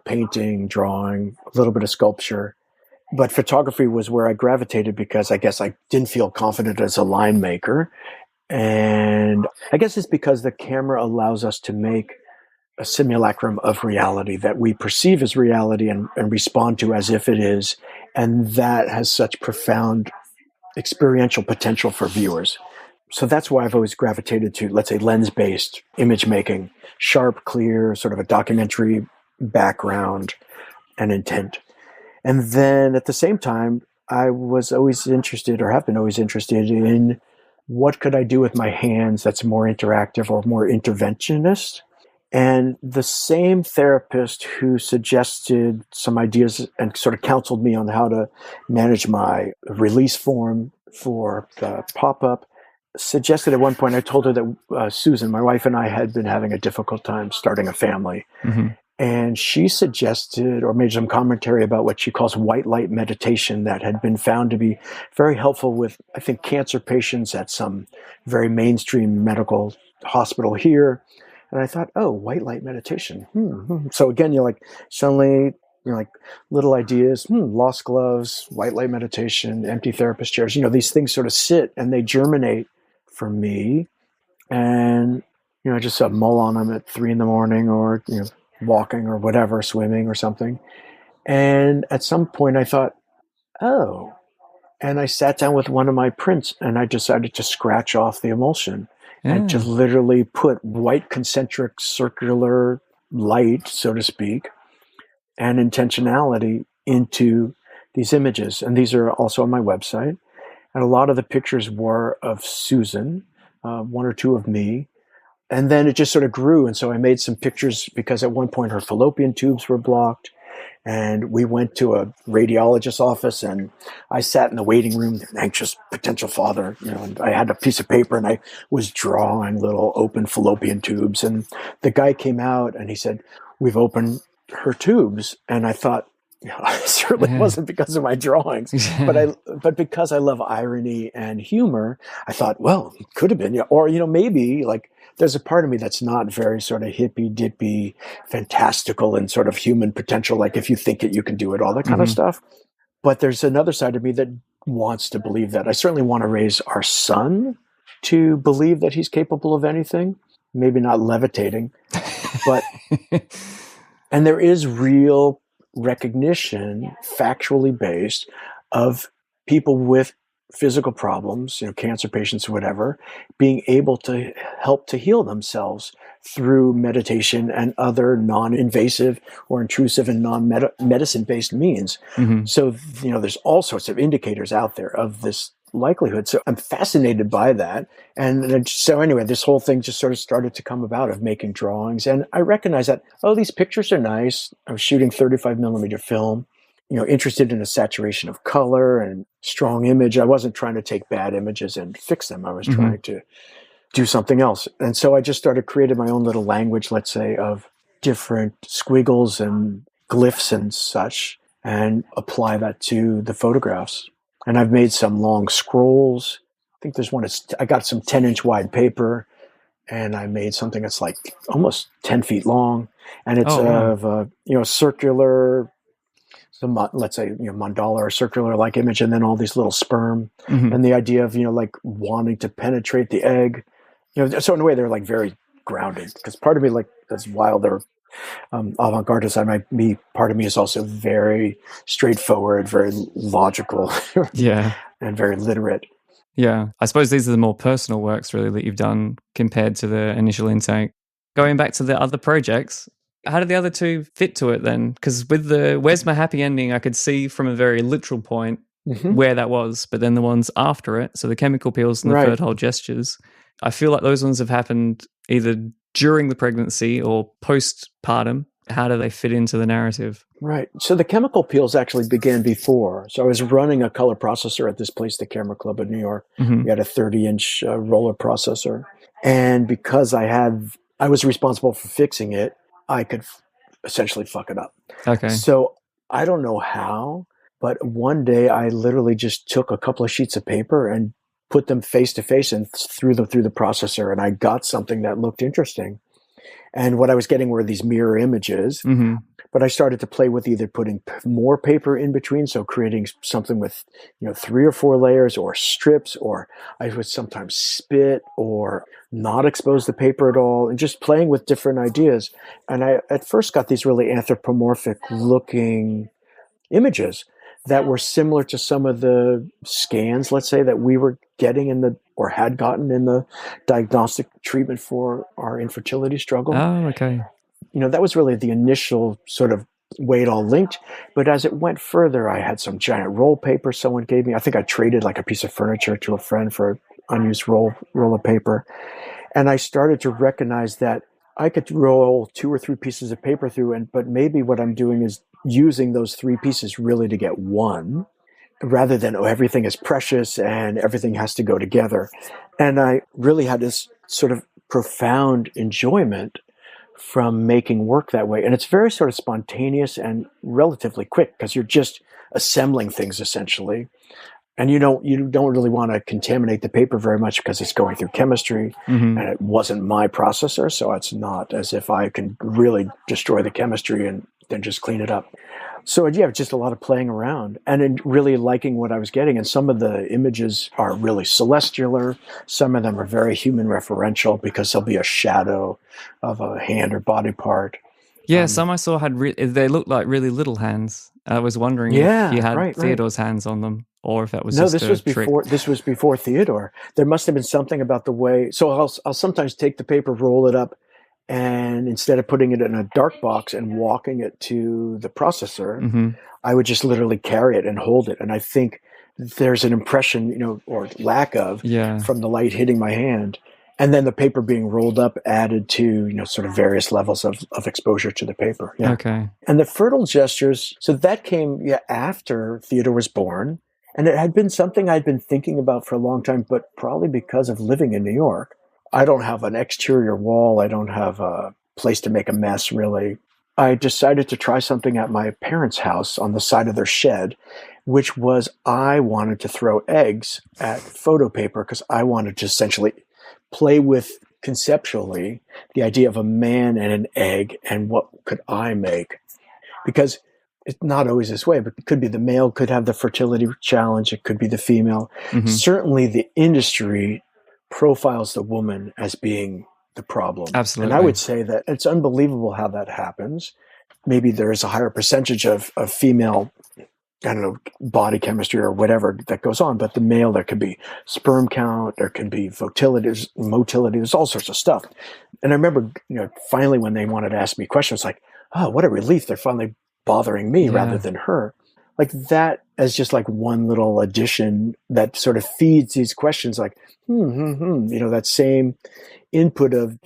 painting, drawing, a little bit of sculpture. But photography was where I gravitated, because I guess I didn't feel confident as a line maker. And I guess it's because the camera allows us to make a simulacrum of reality that we perceive as reality and respond to as if it is. And that has such profound experiential potential for viewers. So that's why I've always gravitated to, let's say, lens-based image making, sharp, clear, sort of a documentary background and intent. And then at the same time, I was always interested, or have been always interested in, what could I do with my hands that's more interactive or more interventionist? And the same therapist who suggested some ideas and sort of counseled me on how to manage my release form for the pop-up suggested at one point, I told her that Susan, my wife, and I had been having a difficult time starting a family. Mm-hmm. And she suggested or made some commentary about what she calls white light meditation that had been found to be very helpful with, I think, cancer patients at some very mainstream medical hospital here. And I thought, oh, white light meditation. So again, suddenly, like little ideas, lost gloves, white light meditation, empty therapist chairs, these things sort of sit and they germinate for me. And, I just mull on them at 3 a.m. or, walking or whatever, swimming or something. And at some point I thought, oh, and I sat down with one of my prints and I decided to scratch off the emulsion and to literally put white concentric circular light, so to speak, and intentionality into these images. And these are also on my website. And a lot of the pictures were of Susan, 1 or 2 of me. And then it just sort of grew. And so I made some pictures because at one point her fallopian tubes were blocked. And we went to a radiologist's office and I sat in the waiting room, an anxious potential father, and I had a piece of paper and I was drawing little open fallopian tubes. And the guy came out and he said, "We've opened her tubes." And I thought, it certainly wasn't because of my drawings, but because I love irony and humor, I thought, well, it could have been, or, maybe like there's a part of me that's not very sort of hippy dippy, fantastical and sort of human potential. Like if you think it, you can do it, all that kind of stuff. But there's another side of me that wants to believe that. I certainly want to raise our son to believe that he's capable of anything, maybe not levitating, but, and there is real recognition, factually based, of people with physical problems, cancer patients or whatever, being able to help to heal themselves through meditation and other non-invasive or intrusive and non-medicine based means. So, there's all sorts of indicators out there of this likelihood. So I'm fascinated by that. And so anyway, this whole thing just sort of started to come about of making drawings. And I recognized that, these pictures are nice. I was shooting 35mm film, interested in a saturation of color and strong image. I wasn't trying to take bad images and fix them. I was trying to do something else. And so I just started creating my own little language, let's say, of different squiggles and glyphs and such, and apply that to the photographs. And I've made some long scrolls. I think there's one, I got some 10-inch wide paper and I made something that's like almost 10 feet long. And it's of a, circular, let's say, mandala or circular like image, and then all these little sperm and the idea of, like wanting to penetrate the egg, so in a way they're like very grounded, because part of me, like as wilder, avant-garde as I might be, part of me is also very straightforward, very logical, and very literate. Yeah, I suppose these are the more personal works really that you've done compared to the initial intake. Going back to the other projects, how did the other 2 fit to it then? Because with the Where's My Happy Ending, I could see from a very literal point where that was, but then the ones after it, so the chemical peels and the fertile gestures, I feel like those ones have happened either during the pregnancy or postpartum. How do they fit into the narrative? Right. So the chemical peels actually began before. So I was running a color processor at this place, the Camera Club in New York. We had a 30-inch roller processor. And because I was responsible for fixing it, I could essentially fuck it up. Okay. So I don't know how, but one day I literally just took a couple of sheets of paper and put them face to face and threw them through the processor, and I got something that looked interesting. And what I was getting were these mirror images, but I started to play with either putting more paper in between, so creating something with 3 or 4 layers or strips, or I would sometimes spit or not expose the paper at all, and just playing with different ideas. And I at first got these really anthropomorphic looking images that were similar to some of the scans, let's say, that we were getting or had gotten in the diagnostic treatment for our infertility struggle. Oh, okay. That was really the initial sort of way it all linked. But as it went further, I had some giant roll paper someone gave me. I think I traded like a piece of furniture to a friend for an unused roll of paper. And I started to recognize that I could roll 2 or 3 pieces of paper through, but maybe what I'm doing is using those 3 pieces really to get one, rather than, everything is precious and everything has to go together. And I really had this sort of profound enjoyment from making work that way. And it's very sort of spontaneous and relatively quick because you're just assembling things essentially. And you don't really want to contaminate the paper very much because it's going through chemistry, and it wasn't my processor, so it's not as if I can really destroy the chemistry and then just clean it up. So yeah, just a lot of playing around and really liking what I was getting. And some of the images are really celestial. Some of them are very human referential because there'll be a shadow of a hand or body part. Yeah, some I saw they looked like really little hands. I was wondering if you had Theodore's hands on them, or if that was just a trick. This was before Theodore. There must have been something about the way. So I'll sometimes take the paper, roll it up, and instead of putting it in a dark box and walking it to the processor, I would just literally carry it and hold it. And I think there's an impression, or lack of, from the light hitting my hand. And then the paper being rolled up added to, sort of various levels of exposure to the paper. Yeah. Okay. And the fertile gestures, so that came after Theodore was born. And it had been something I'd been thinking about for a long time, but probably because of living in New York. I don't have an exterior wall. I don't have a place to make a mess, really. I decided to try something at my parents' house on the side of their shed, which was I wanted to throw eggs at photo paper because I wanted to essentially play with conceptually the idea of a man and an egg and what could I make? Because it's not always this way, but it could be the male could have the fertility challenge. It could be the female. Certainly the industry profiles the woman as being the problem. Absolutely. And I would say that it's unbelievable how that happens. Maybe there's a higher percentage of female, body chemistry or whatever that goes on. But the male, there could be sperm count, there can be motility, there's all sorts of stuff. And I remember, finally when they wanted to ask me questions, like, oh, what a relief. They're finally bothering me rather than her. Like that as just like one little addition that sort of feeds these questions like, that same input of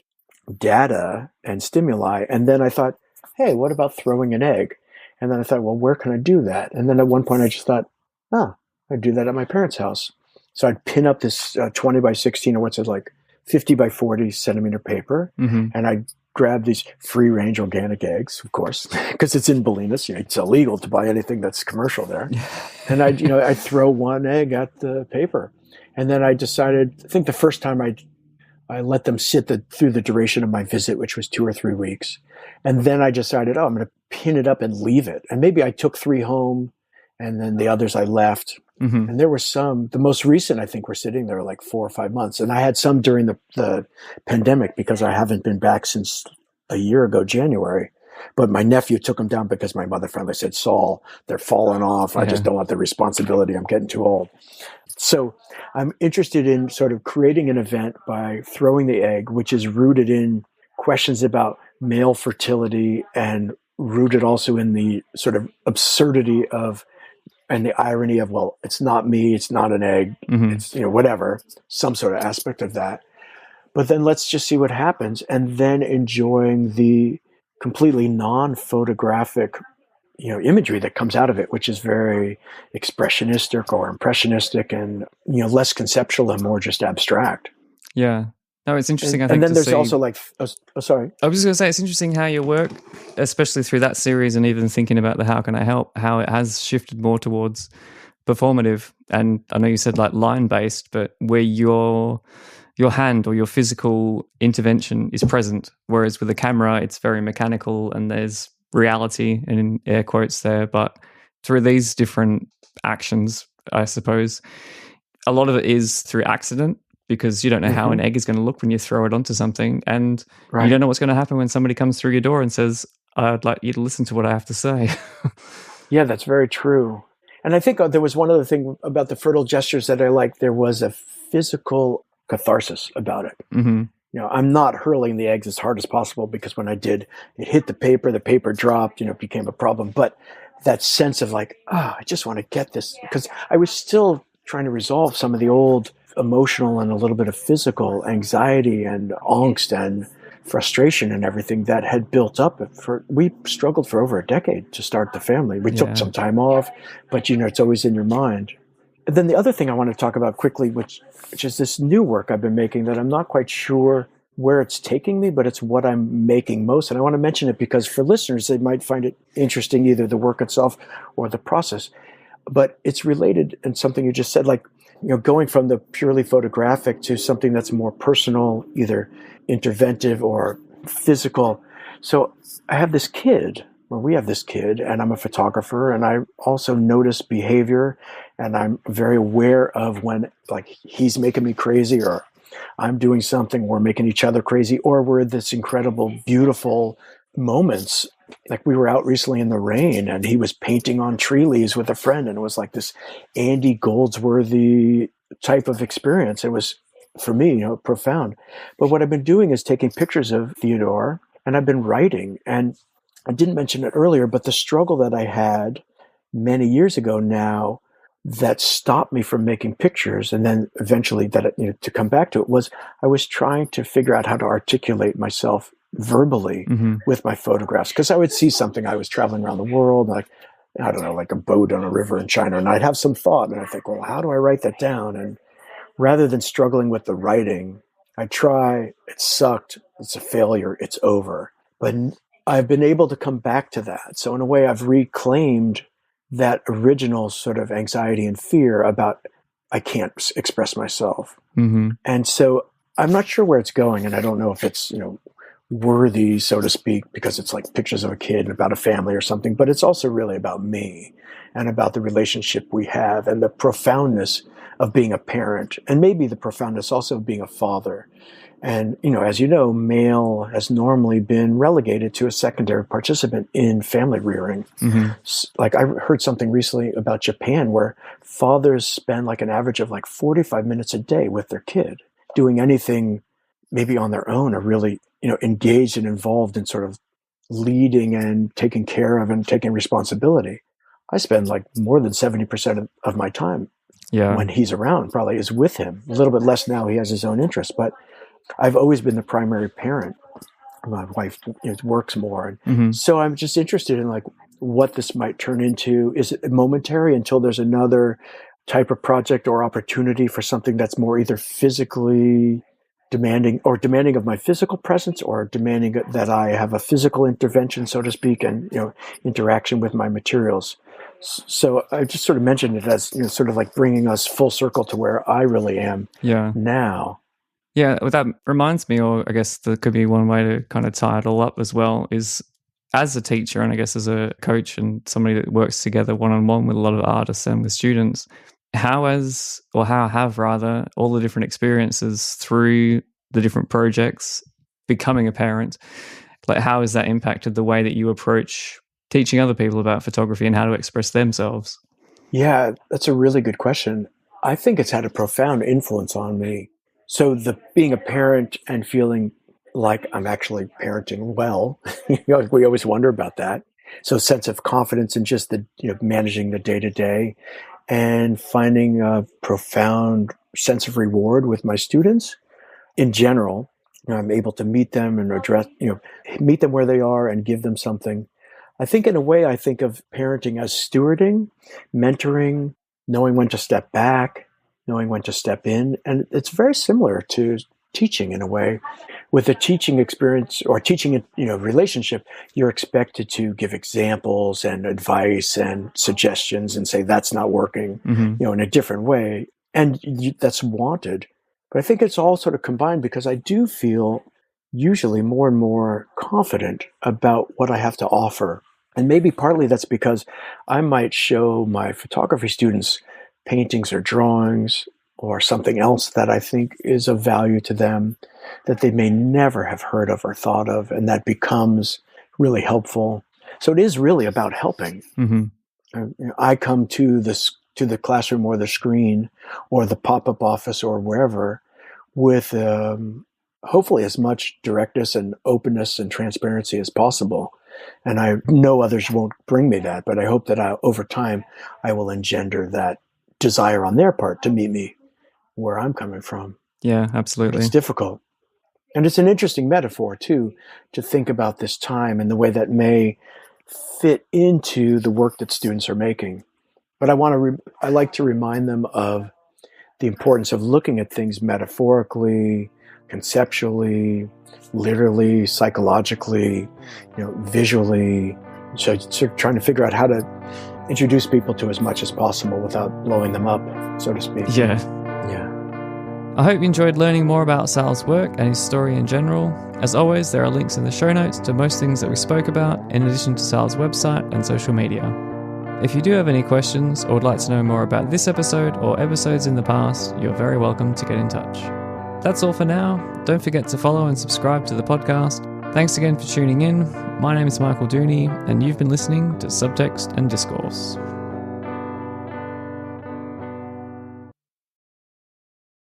data and stimuli. And then I thought, hey, what about throwing an egg? And then I thought, well, where can I do that? And then at one point I just thought, I'd do that at my parents' house. So I'd pin up this 20 by 16 or what's it like 50 by 40 centimeter paper. And I'd grab these free range organic eggs, of course, because it's in Bolinas. It's illegal to buy anything that's commercial there. And I'd throw one egg at the paper. And then I decided, I think the first time I let them sit through the duration of my visit, which was 2 or 3 weeks. And then I decided, I'm going to pin it up and leave it. And maybe I took 3 home and then the others I left. And there were some, the most recent, I think, were sitting there like 4 or 5 months. And I had some during the pandemic because I haven't been back since a year ago, January. But my nephew took them down because my mother finally said, Saul, they're falling off. I just don't want the responsibility. I'm getting too old. So I'm interested in sort of creating an event by throwing the egg, which is rooted in questions about male fertility and rooted also in the sort of absurdity of and the irony of, well, it's not me, it's not an egg, it's, whatever, some sort of aspect of that. But then let's just see what happens. And then enjoying the completely non-photographic, imagery that comes out of it, which is very expressionistic or impressionistic and, less conceptual and more just abstract. Yeah. No, it's interesting. I think. And then there's also like, sorry. I was just going to say, it's interesting how your work, especially through that series, and even thinking about the How Can I Help, how it has shifted more towards performative. And I know you said like line based, but where your hand or your physical intervention is present, whereas with a camera, it's very mechanical and there's reality and in air quotes there. But through these different actions, I suppose, a lot of it is through accident, because you don't know how an egg is going to look when you throw it onto something. And you don't know what's going to happen when somebody comes through your door and says, I'd like you to listen to what I have to say. Yeah, that's very true. And I think there was one other thing about the fertile gestures that I liked. There was a physical catharsis about it. I'm not hurling the eggs as hard as possible because when I did, it hit the paper dropped, it became a problem. But that sense of like, I just want to get this, because I was still trying to resolve some of the old emotional and a little bit of physical anxiety and angst and frustration and everything that had built up. We struggled for over a decade to start the family. We took some time off, but it's always in your mind. And then the other thing I want to talk about quickly, which is this new work I've been making that I'm not quite sure where it's taking me, but it's what I'm making most. And I want to mention it because for listeners, they might find it interesting, either the work itself or the process. But it's related, and something you just said, like, going from the purely photographic to something that's more personal, either interventive or physical. So I have this kid, we have this kid, and I'm a photographer, and I also notice behavior, and I'm very aware of when, like, he's making me crazy, or I'm doing something, we're making each other crazy, or we're this incredible, beautiful moments. Like, we were out recently in the rain, and he was painting on tree leaves with a friend, and it was like this Andy Goldsworthy type of experience. It was, for me, profound. But what I've been doing is taking pictures of Theodore, and I've been writing. And I didn't mention it earlier, but the struggle that I had many years ago now that stopped me from making pictures, and then eventually to come back to it, was I was trying to figure out how to articulate myself verbally with my photographs. Because I would see something, I was traveling around the world, like, I don't know, like a boat on a river in China, and I'd have some thought, and I think, well, how do I write that down? And rather than struggling with the writing, I try, it sucked, it's a failure, it's over. But I've been able to come back to that. So in a way, I've reclaimed that original sort of anxiety and fear about, I can't express myself. And so I'm not sure where it's going, and I don't know if it's, worthy, so to speak, because it's like pictures of a kid and about a family or something, but it's also really about me and about the relationship we have and the profoundness of being a parent, and maybe the profoundness also of being a father. And, as you know, male has normally been relegated to a secondary participant in family rearing. Like, I heard something recently about Japan, where fathers spend like an average of like 45 minutes a day with their kid, doing anything maybe on their own, or really, engaged and involved in sort of leading and taking care of and taking responsibility. I spend like more than 70% of my time when he's around probably is with him. A little bit less now, he has his own interests, but I've always been the primary parent. My wife works more. And so I'm just interested in like what this might turn into. Is it momentary until there's another type of project or opportunity for something that's more either physically demanding of my physical presence, or demanding that I have a physical intervention, so to speak, and, interaction with my materials. So I just sort of mentioned it as, sort of like bringing us full circle to where I really am now. Yeah, well, that reminds me, or I guess there could be one way to kind of tie it all up as well, is as a teacher and I guess as a coach and somebody that works together one-on-one with a lot of artists and with students, how have all the different experiences through the different projects, becoming a parent, like how has that impacted the way that you approach teaching other people about photography and how to express themselves? Yeah, that's a really good question. I think it's had a profound influence on me. So being a parent and feeling like I'm actually parenting well, we always wonder about that. So sense of confidence in just the, managing the day-to-day, and finding a profound sense of reward with my students in general. I'm able to meet them and meet them where they are and give them something. I think in a way, I think of parenting as stewarding, mentoring, knowing when to step back, knowing when to step in. And it's very similar to teaching in a way. With a teaching experience or teaching, relationship, you're expected to give examples and advice and suggestions and say, that's not working, in a different way. And that's wanted. But I think it's all sort of combined, because I do feel usually more and more confident about what I have to offer. And maybe partly that's because I might show my photography students paintings or drawings or something else that I think is of value to them that they may never have heard of or thought of, and that becomes really helpful. So it is really about helping. I come to the classroom or the screen or the pop-up office or wherever with hopefully as much directness and openness and transparency as possible. And I know others won't bring me that, but I hope that over time I will engender that desire on their part to meet me where I'm coming from. Yeah, absolutely. But it's difficult. And it's an interesting metaphor, too, to think about this time and the way that may fit into the work that students are making. But I like to remind them of the importance of looking at things metaphorically, conceptually, literally, psychologically, visually. So sort of trying to figure out how to introduce people to as much as possible without blowing them up, so to speak. Yeah. Yeah. I hope you enjoyed learning more about Sal's work and his story in general. As always, there are links in the show notes to most things that we spoke about, in addition to Sal's website and social media. If you do have any questions or would like to know more about this episode or episodes in the past, you're very welcome to get in touch. That's all for now. Don't forget to follow and subscribe to the podcast. Thanks again for tuning in. My name is Michael Dooney, and you've been listening to Subtext and Discourse.